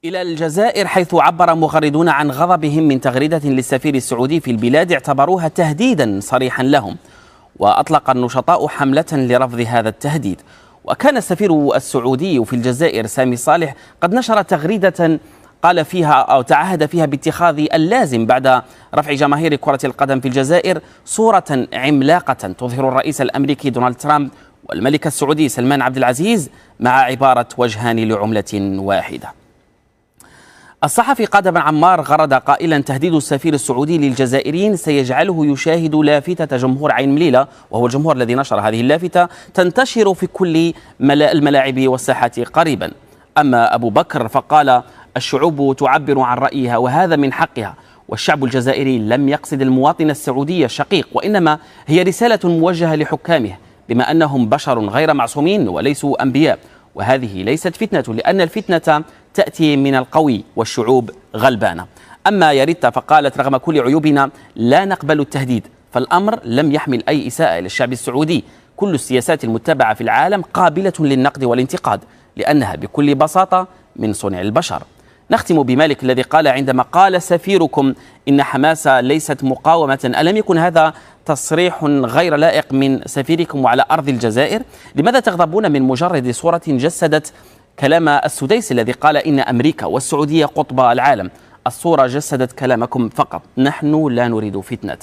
إلى الجزائر، حيث عبر مغردون عن غضبهم من تغريدة للسفير السعودي في البلاد اعتبروها تهديدا صريحا لهم، وأطلق النشطاء حملة لرفض هذا التهديد. وكان السفير السعودي في الجزائر سامي صالح قد نشر تغريدة قال فيها أو تعهد فيها باتخاذ اللازم بعد رفع جماهير كرة القدم في الجزائر صورة عملاقة تظهر الرئيس الأمريكي دونالد ترامب والملك السعودي سلمان عبد العزيز مع عبارة وجهان لعملة واحدة. الصحفي قادم عمار غرد قائلا: تهديد السفير السعودي للجزائريين سيجعله يشاهد لافتة جمهور عين مليلة، وهو الجمهور الذي نشر هذه اللافتة، تنتشر في كل الملاعب والساحات قريبا. أما أبو بكر فقال: الشعوب تعبر عن رأيها وهذا من حقها، والشعب الجزائري لم يقصد المواطن السعودي الشقيق، وإنما هي رسالة موجهة لحكامه بما أنهم بشر غير معصومين وليسوا أنبياء، وهذه ليست فتنة، لأن الفتنة تأتي من القوي والشعوب غلبانة. أما ياريتا فقالت: رغم كل عيوبنا لا نقبل التهديد، فالأمر لم يحمل أي إساءة إلى الشعب السعودي. كل السياسات المتبعة في العالم قابلة للنقد والانتقاد، لأنها بكل بساطة من صنع البشر. نختم بمالك الذي قال عندما قال سفيركم إن حماس ليست مقاومة: ألم يكن هذا تصريح غير لائق من سفيركم وعلى أرض الجزائر؟ لماذا تغضبون من مجرد صورة جسدت كلام السديس الذي قال إن أمريكا والسعودية قطب العالم؟ الصورة جسدت كلامكم فقط، نحن لا نريد فتنة.